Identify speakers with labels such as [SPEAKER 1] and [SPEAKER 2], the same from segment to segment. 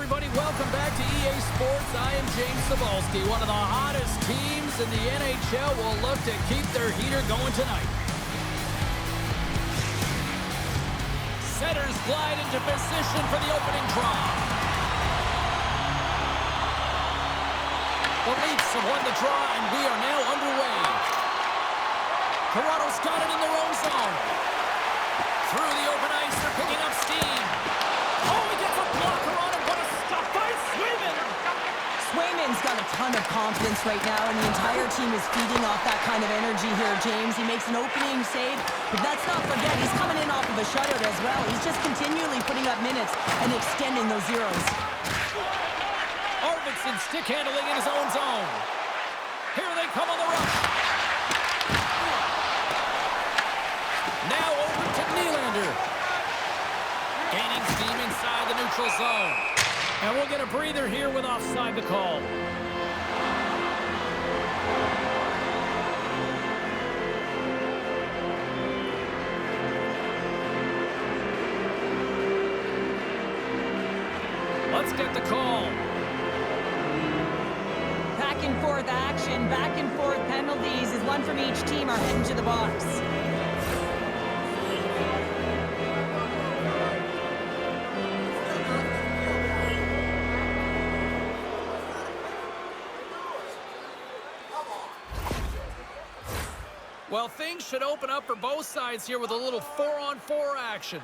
[SPEAKER 1] everybody. Welcome back to EA Sports. I am James Cebulski. One of the hottest teams in the NHL will look to keep their heater going tonight. Setters glide into position for the opening draw. The Leafs have won the draw, and we are now underway. Toronto's got it in their own zone. Through the open ice, they're picking up steam. Oh, he gets a blocker on him. What a stop by Swayman.
[SPEAKER 2] Swayman's got a ton of confidence right now, and the entire team is feeding off that kind of energy here, James. He makes an opening save, but let's not forget, he's coming in off of a shutout as well. He's just continually putting up minutes and extending those zeros.
[SPEAKER 1] Arvidsson stick handling in his own zone. Here they come on the rush. Now over to Nylander. Gaining steam inside the neutral zone. And we'll get a breather here with offside the call. Let's get the call.
[SPEAKER 2] Back and forth action, back and forth penalties as one from each team are heading to the box.
[SPEAKER 1] Well, things should open up for both sides here with a little 4-on-4 action.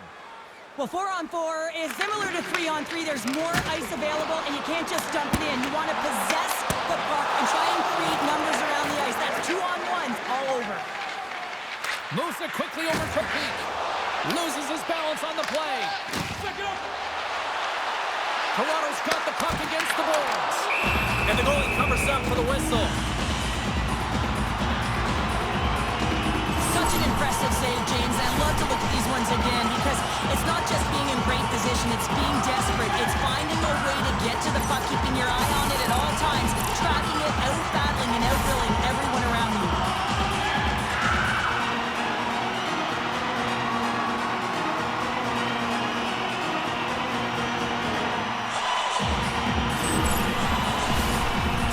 [SPEAKER 2] Well, 4-on-4 is similar to 3-on-3. There's more ice available, and you can't just dump it in. You want to possess the puck and try and create numbers around the ice. That's 2-on-1s all over.
[SPEAKER 1] Moves it quickly over to Peak. Loses his balance on the play. Toronto's got the puck against the boards. And the goalie covers up for the whistle.
[SPEAKER 2] Such an impressive save, James. I love to look at these ones again because it's not just being in great position, it's being desperate. It's finding a way to get to the puck, keeping your eye on it at all times, tracking it, out-battling and out-drilling everyone around you.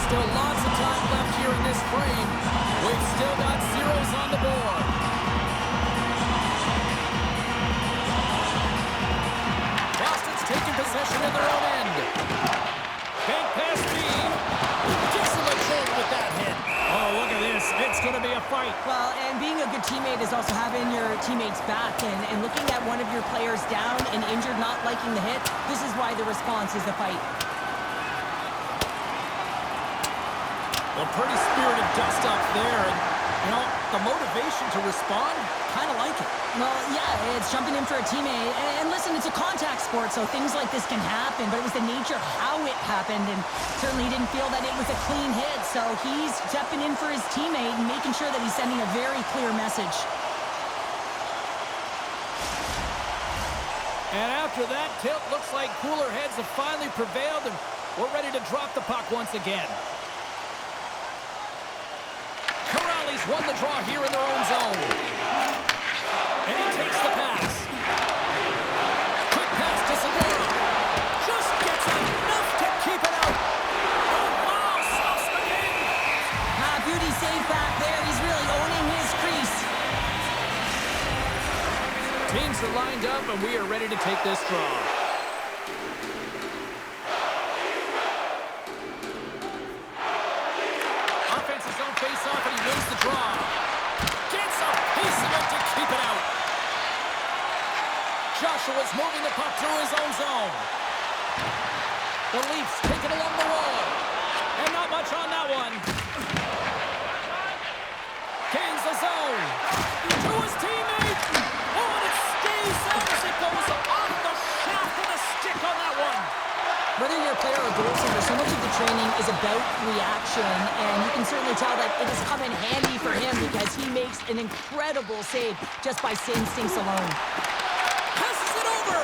[SPEAKER 1] Still lots of time left here in this frame. We've still got zeros on the board. Boston's taking possession in their own end. Bank pass speed. Gets him a shoulder with that hit. Oh, look at this. It's going to be a fight.
[SPEAKER 2] Well, and being a good teammate is also having your teammates back and looking at one of your players down and injured, not liking the hit. This is why the response is the fight.
[SPEAKER 1] Well, pretty spirited dust-up there. And, you know, the motivation to respond, kind of like it.
[SPEAKER 2] Well, yeah, it's jumping in for a teammate. And listen, it's a contact sport, so things like this can happen. But it was the nature of how it happened. And certainly he didn't feel that it was a clean hit. So he's stepping in for his teammate and making sure that he's sending a very clear message.
[SPEAKER 1] And after that tilt, looks like cooler heads have finally prevailed. And we're ready to drop the puck once again. He's won the draw here in their own zone. And he takes the pass. Quick pass to Segura. Just gets enough to keep it out. Oh, wow, stops the game.
[SPEAKER 2] Beauty save back there. He's really owning his crease.
[SPEAKER 1] Teams are lined up, and we are ready to take this draw. Face-off, and he wins the draw. Gets a piece of it to keep it out. Joshua's moving the puck through his own zone. The Leafs take it along the wall. And not much on that one. Gains the zone. To his teammate. Oh, and it stays out as it goes off the shaft of the stick on that one.
[SPEAKER 2] Whether you're a player or goaltender, so much of the training is about reaction, and you can certainly tell that it has come in handy for him because he makes an incredible save just by instincts alone.
[SPEAKER 1] Passes it over!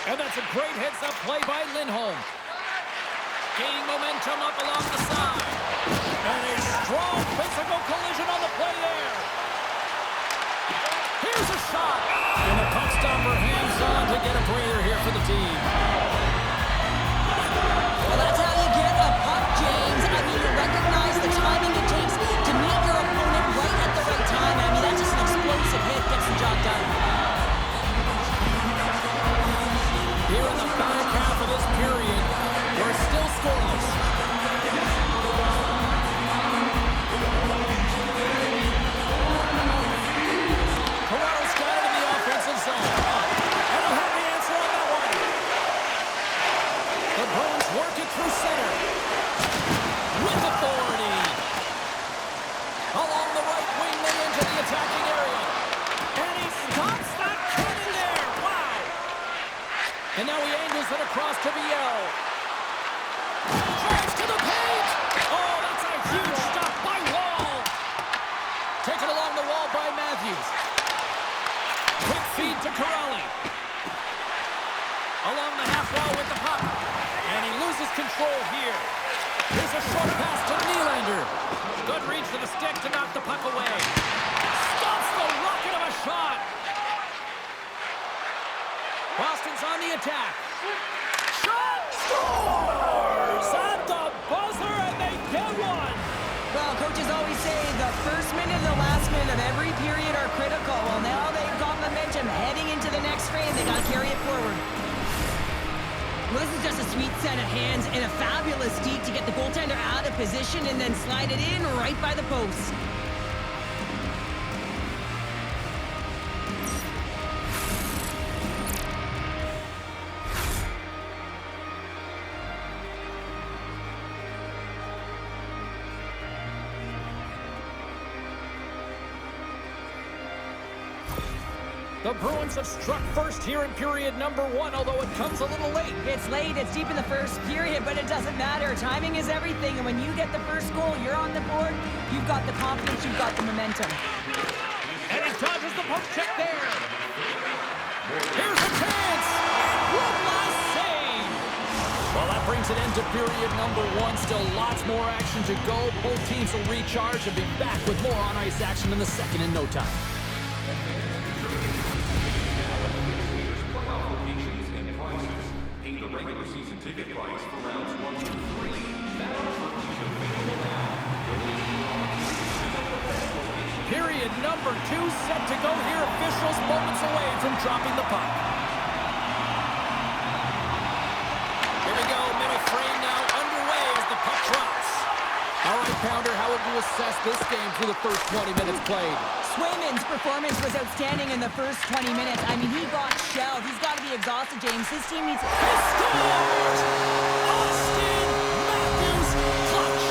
[SPEAKER 1] And that's a great heads-up play by Lindholm. Gaining momentum up along the side. And a strong physical collision on the play there. Here's a shot. And the puck stopper hangs on to get a breather here for the team. stick to knock the puck away. Stops the rocket of a shot. Boston's on the attack. Shot! Scores! At the buzzer, and they get one.
[SPEAKER 2] Well, coaches always say the first minute and the last minute of every period are critical. Well, now they've got momentum heading into the next frame. They got to carry it forward. Well, this is just a sweet set of hands and a fabulous deke to get the goaltender out of position and then slide it in right by the post.
[SPEAKER 1] The Bruins have struck first here in period number 1, although it comes a little late.
[SPEAKER 2] It's late, it's deep in the first period, but it doesn't matter. Timing is everything, and when you get the first goal, you're on the board, you've got the confidence, you've got the momentum.
[SPEAKER 1] And he dodges the poke check there. Here's a chance! One last save! Well, that brings an end to period number 1. Still lots more action to go. Both teams will recharge and be back with more on-ice action in the second in no time. Period number 2 set to go here. Officials moments away from dropping the puck. Here we go. Middle frame now underway as the puck drops. All right, Pounder, how would you assess this game through the first 20 minutes played?
[SPEAKER 2] Swayman's performance was outstanding in the first 20 minutes. I mean, he got shelled. He's got to be exhausted, James. His team needs...
[SPEAKER 1] He scores! Austin Matthews clutch!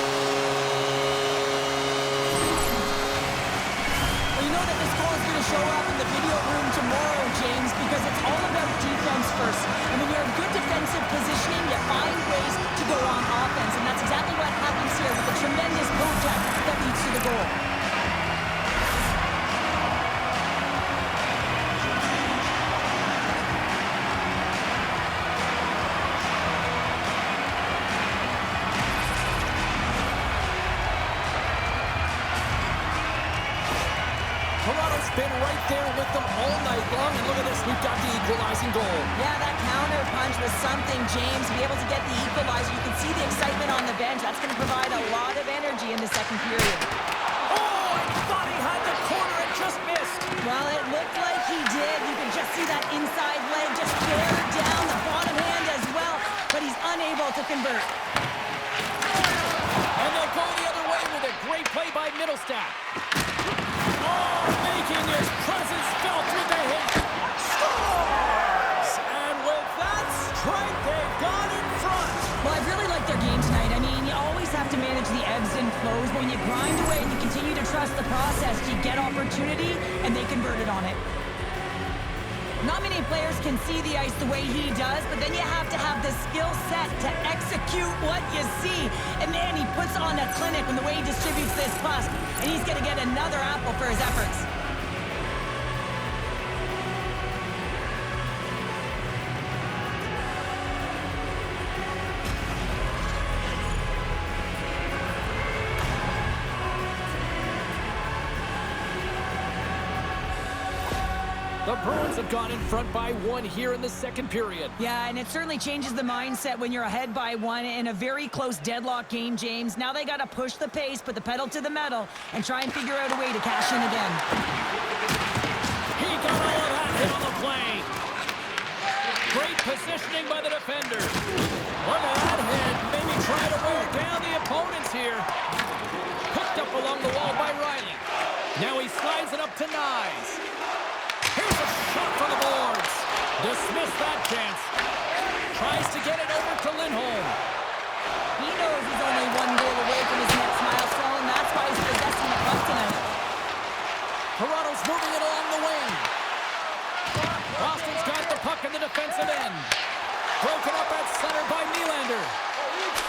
[SPEAKER 2] Well, you know that this goal is going to show up in the video room tomorrow, James, because it's all about defense first. And when you're in good defensive positioning, you find ways to go on offense. And that's exactly what happens here with the tremendous protect that leads to the goal.
[SPEAKER 1] Toronto's been right there with them all night long, and look at this, we've got the equalizing goal.
[SPEAKER 2] Yeah, that counter punch was something, James. To be able to get the equalizer, you can see the excitement on the bench. That's going to provide a lot of energy in the second period.
[SPEAKER 1] Oh, I thought he had the corner and just missed.
[SPEAKER 2] Well, it looked like he did. You can just see that inside leg just bear down the bottom hand as well, but he's unable to convert.
[SPEAKER 1] And they'll go the other way with a great play by Middlestat. Oh, making his presence felt with the hit. Scores! And with that strength, they've gone in front.
[SPEAKER 2] Well, I really like their game tonight. I mean, you always have to manage the ebbs and flows. But when you grind away and you continue to trust the process, you get opportunity, and they converted on it. Not many players can see the ice the way he does, but then you have to have the skill set to execute what you see. And man, he puts on a clinic in the way he distributes this puck, and he's going to get another apple for his efforts.
[SPEAKER 1] The Bruins have gone in front by 1 here in the second period.
[SPEAKER 2] Yeah, and it certainly changes the mindset when you're ahead by 1 in a very close deadlock game, James. Now they got to push the pace, put the pedal to the metal, and try and figure out a way to cash in again.
[SPEAKER 1] He got all of that hit on the play. Great positioning by the defender. Look at that hit. Maybe try to wear down the opponents here. Hooked up along the wall by Riley. Now he slides it up to Nyes. Here's a shot for the boards. Dismiss that chance. Tries to get it over to Lindholm.
[SPEAKER 2] He knows he's only 1 goal away from his next milestone. That's why he's possessing the puck tonight.
[SPEAKER 1] Toronto's moving it along the wing. Boston's got the puck in the defensive end. Broken up at center by Nylander.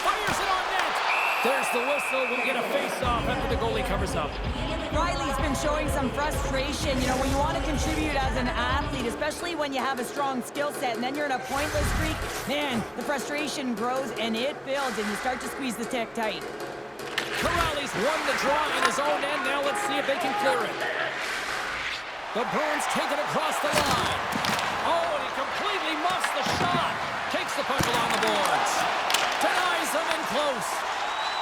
[SPEAKER 1] Fires it on net. There's the whistle. We'll get a face-off after the goalie covers up.
[SPEAKER 2] Riley's been showing some frustration. You know, when you want to contribute as an athlete, especially when you have a strong skill set, and then you're in a pointless streak, man, the frustration grows and it builds, and you start to squeeze the stick tight.
[SPEAKER 1] Corrales won the draw in his own end. Now let's see if they can clear it. The Bruins take it across the line. Oh, and he completely muffs the shot. Takes the puck along the boards. Denies him in close.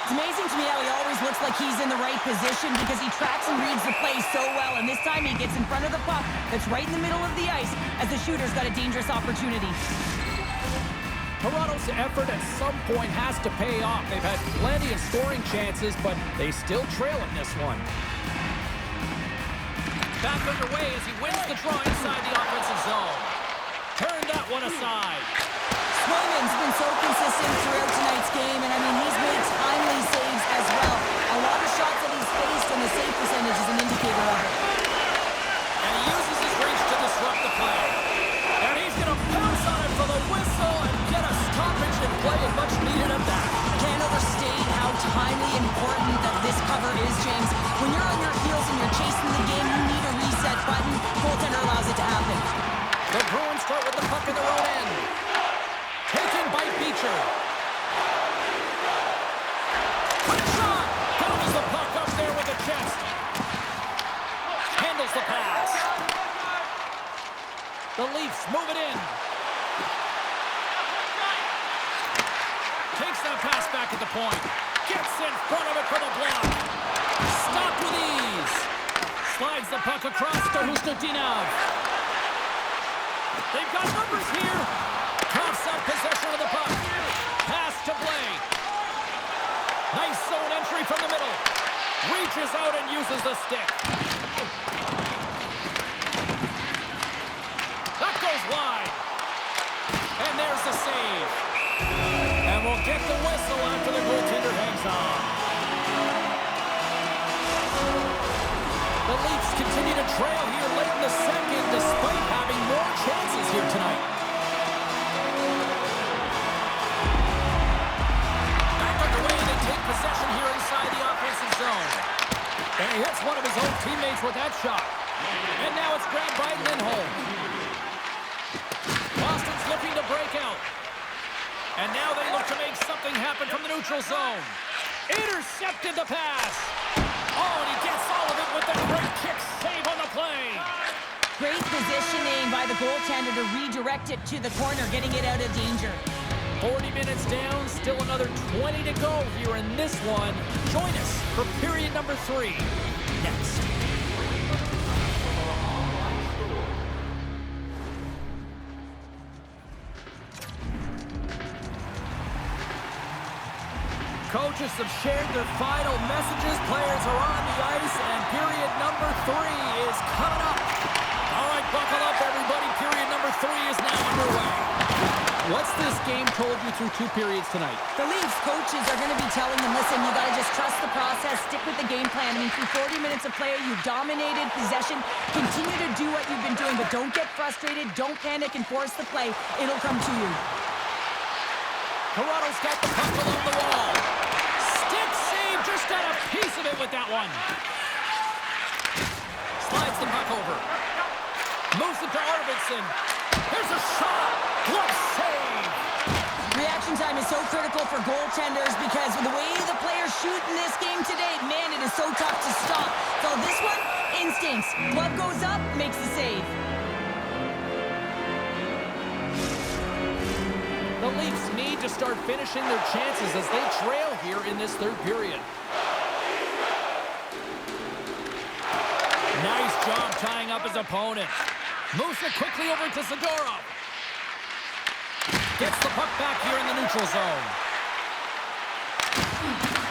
[SPEAKER 2] It's amazing to me how he always looks like he's in the right position because he tracks and reads the play so well. And this time he gets in front of the puck that's right in the middle of the ice as the shooter's got a dangerous opportunity.
[SPEAKER 1] Toronto's effort at some point has to pay off. They've had plenty of scoring chances, but they still trail in this one. Back underway as he wins the draw inside the offensive zone. Turn that one aside.
[SPEAKER 2] Swayman's been so consistent throughout tonight's game, and I mean, he's made timely saves as well. A lot of shots that he's faced, and the save percentage is an indicator of it.
[SPEAKER 1] And he uses his reach to disrupt the play. And he's going to pounce on it for the whistle and get a stoppage in play, and much needed at that.
[SPEAKER 2] I can't overstate how timely important that this cover is, James. When you're on your heels and you're chasing the game, you need a reset button. Goaltender allows it to happen.
[SPEAKER 1] The Bruins start with the puck in their own end. Taken by Beecher. Quick shot! Counters the puck up there with the chest. Handles the pass. The Leafs move it in. Takes that pass back at the point. Gets in front of it for the block. Stopped with ease. Slides the puck across to Hustodinov. They've got numbers here. Coughs up possession of the puck. Pass to Blake. Nice zone entry from the middle. Reaches out and uses the stick. That goes wide. And there's the save. And we'll get the whistle after the goaltender hangs on. The Leafs continue to trail here late in the second despite having more chances here tonight. Back underway, they take possession here inside the offensive zone. And he hits one of his own teammates with that shot. And now it's grabbed by Lindholm. Boston's looking to break out. And now they look to make something happen from the neutral zone. Intercepted the pass. Oh, and he gets all of it with the great kick save on the play.
[SPEAKER 2] Great positioning by the goaltender to redirect it to the corner, getting it out of danger.
[SPEAKER 1] 40 minutes down, still another 20 to go here in this one. Join us for period number 3 next. Coaches have shared their final messages. Players are on the ice, and period number 3 is coming up. All right, buckle up, everybody. Period number 3 is now underway. What's this game told you through 2 periods tonight?
[SPEAKER 2] The Leafs coaches are going to be telling them, listen, you got to just trust the process, stick with the game plan. I mean, through 40 minutes of play, you've dominated possession. Continue to do what you've been doing, but don't get frustrated. Don't panic and force the play. It'll come to you.
[SPEAKER 1] Toronto's got the puck along the wall. Stick save, just got a piece of it with that one. Slides the puck over. Moves it to Arvidsson. There's a shot. What save!
[SPEAKER 2] Reaction time is so critical for goaltenders because with the way the players shoot in this game today, man, it is so tough to stop. So this one, instincts. Glove goes up, makes the save.
[SPEAKER 1] The Leafs need to start finishing their chances as they trail here in this 3rd period. Nice job tying up his opponent. Moves it quickly over to Zadorov. Gets the puck back here in the neutral zone.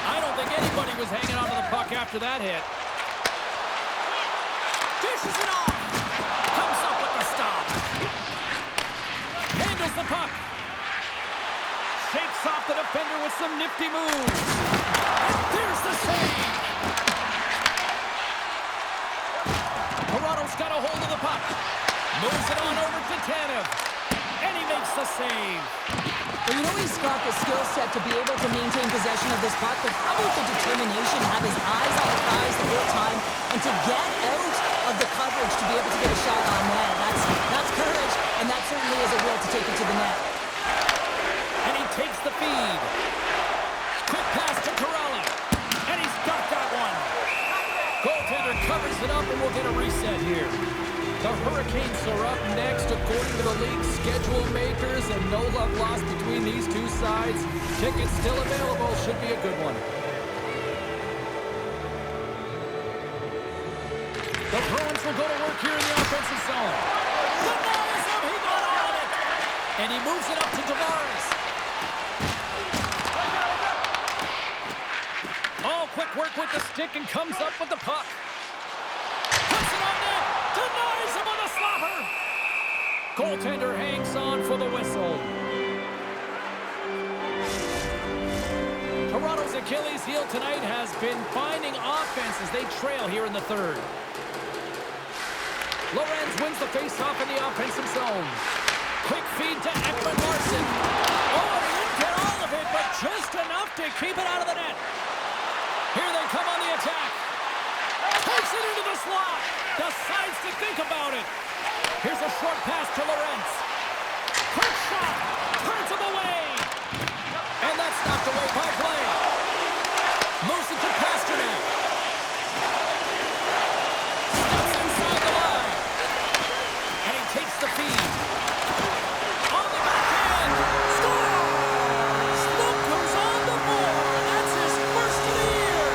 [SPEAKER 1] I don't think anybody was hanging onto the puck after that hit. Dishes it off. Comes up with the stop. Handles the puck. Shakes off the defender with some nifty moves. And there's the save. Toronto's got a hold of the puck. Moves it on over to Tanev. And he makes the save.
[SPEAKER 2] Well, you know he's got the skill set to be able to maintain possession of this puck, but how about the determination, have his eyes on the prize the whole time, and to get out of the coverage to be able to get a shot on net. That's courage, and that certainly is a will to take it to the net.
[SPEAKER 1] And he takes the feed. Quick pass to Corrales. And he breaks it up, and we'll get a reset here. The Hurricanes are up next according to the league's schedule makers, and no love lost between these two sides. Tickets still available. Should be a good one. The Bruins will go to work here in the offensive zone. Denies him. He got all of it. And he moves it up to Tavares. Oh, quick work with the stick and comes up with the puck. Puts it on net. Denies him on the slapper. Goaltender hangs on for the whistle. Toronto's Achilles heel tonight has been finding offense as they trail here in the third. Lorenz wins the faceoff in the offensive zone. Quick feed to Ekman Larson. Oh, he didn't get all of it, but just enough to keep it out of the net. Here they come on the attack. Takes it into the slot. Decides to think about it. Here's a short pass to Lorenz. Quick shot. Turns him away. And that's knocked away by play. Moves it to Pasternak. Steps inside the line. And he takes the feed. On the backhand. Score! Sloop comes on the board. That's his first of the year.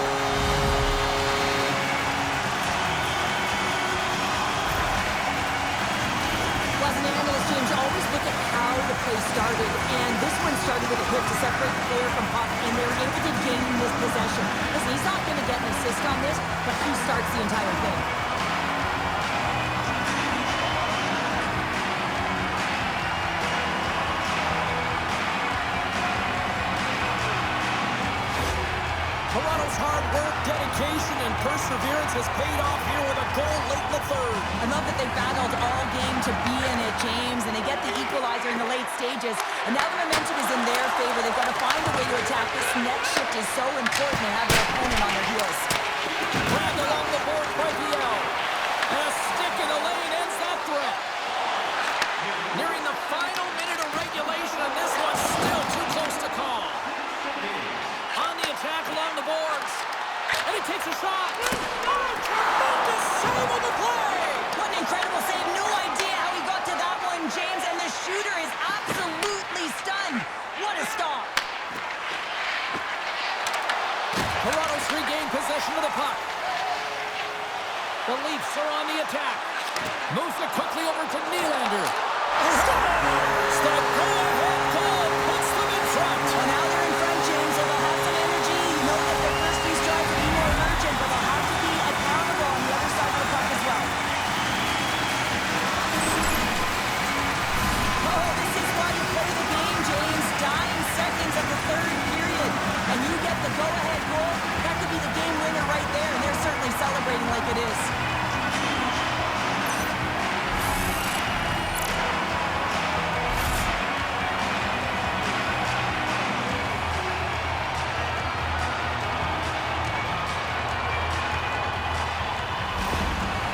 [SPEAKER 2] Wasn't it, Analyst James? Always look at how the play started, and this one started with a hit to separate the player from puck, and they were able to gain this possession. Listen, he's not going to get an assist on this, but he starts the entire thing.
[SPEAKER 1] Toronto's hard work, dedication, and perseverance has paid off here with a goal late in the third.
[SPEAKER 2] I love that they battled all game to be in it, James, and they get the equalizer in the late stages. And now the momentum is in their favor. They've got to find a way to attack. This next shift is so important to have their opponent on their heels.
[SPEAKER 1] Dragged along the board by Viel. And a stick in the lane ends that threat. Nearing the final minute of regulation, and this one's still too close to call. On the attack along the boards. And he takes a shot. Oh, tremendous save on the play.
[SPEAKER 2] What an incredible save. No idea how he got to that one, James, and the shooter is absolutely stunned. What a stop.
[SPEAKER 1] Toronto's regained possession of the puck. The Leafs are on the attack. Moves it quickly over to Nylander. Scores! The go-ahead goal puts them in front.
[SPEAKER 2] Well, now they're in front, James, so they'll have some energy. You know that their first piece drive will be more emergent, but they'll have to be accountable on the other side of the puck as well. Oh, this is why you play the game, James. Dying seconds of the third period, and you get the go-ahead goal. That could be the game winner right there, and they're certainly celebrating like it is.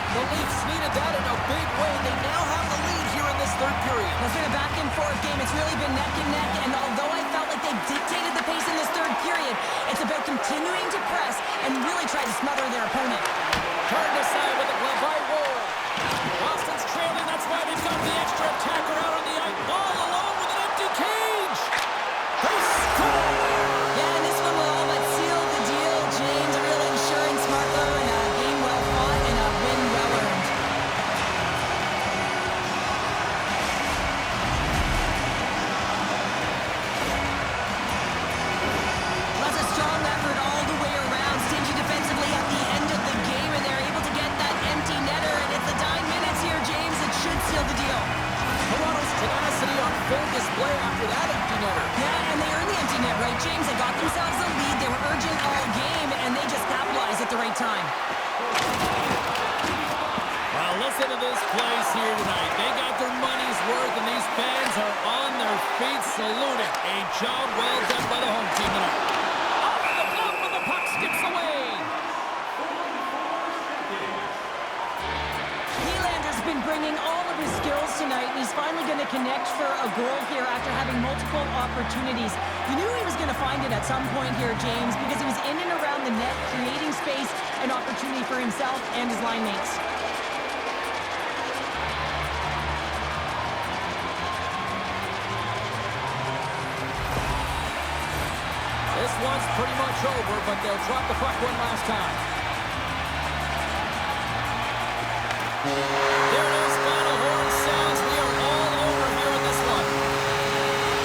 [SPEAKER 1] The Leafs needed that in a big way. They now have the lead here in this third period.
[SPEAKER 2] It's been a back-and-forth game. It's really been neck and neck, and although I felt like they dictated the pace in this third period, it's about continuing to press and really try to smother their opponent.
[SPEAKER 1] Turned aside with a glove by Ward. Boston's trailing. That's why they've got the extra attacker out on the ice. All alone with an empty cage. They score!
[SPEAKER 2] Yeah, and this one will all but seal the deal, James. A real insurance marker and a game well fought and a win well earned. That's a strong effort all the way around. Stingy defensively at the end of the game, and they're able to get that empty netter. And it's the dying minutes here, James. It should seal the deal.
[SPEAKER 1] Toronto's tenacity on full display after that empty netter.
[SPEAKER 2] Yeah, and they earned the empty net, right, James? They got themselves a lead. They were urgent all game, and they just capitalized at the right time.
[SPEAKER 1] Well, listen to this place here tonight. They got their money's worth, and these fans are on their feet saluting. A job well done by the home team tonight. Off the glove, but the puck skips away.
[SPEAKER 2] Nylander's been bringing all of of his skills tonight, and he's finally going to connect for a goal here after having multiple opportunities. You knew he was going to find it at some point here, James, because he was in and around the net, creating space and opportunity for himself and his line mates.
[SPEAKER 1] This one's pretty much over, but they'll drop the puck one last time. There it is, final horn sounds. We are all over here in this one.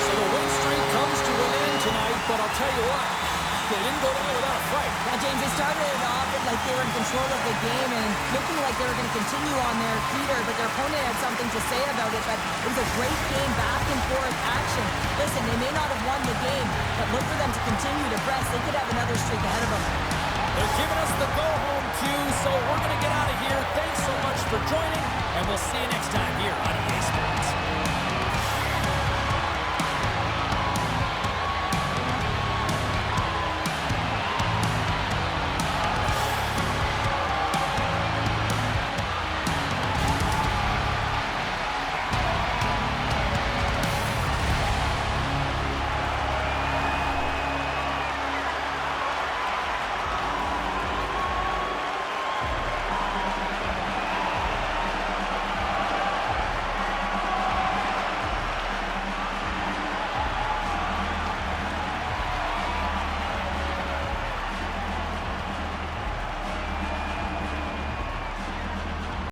[SPEAKER 1] So the win streak comes to an end tonight, but I'll tell you what, they didn't go down without a fight.
[SPEAKER 2] Now, James, they started it off like they were in control of the game and looking like they were going to continue on their feeder, but their opponent had something to say about it. But it was a great game, back and forth action. Listen, they may not have won the game, but look for them to continue to press. They could have another streak ahead of them.
[SPEAKER 1] They're giving us the go-home cue, so we're going to get out of here. Thanks so much for joining, and we'll see you next time here on EA Sports.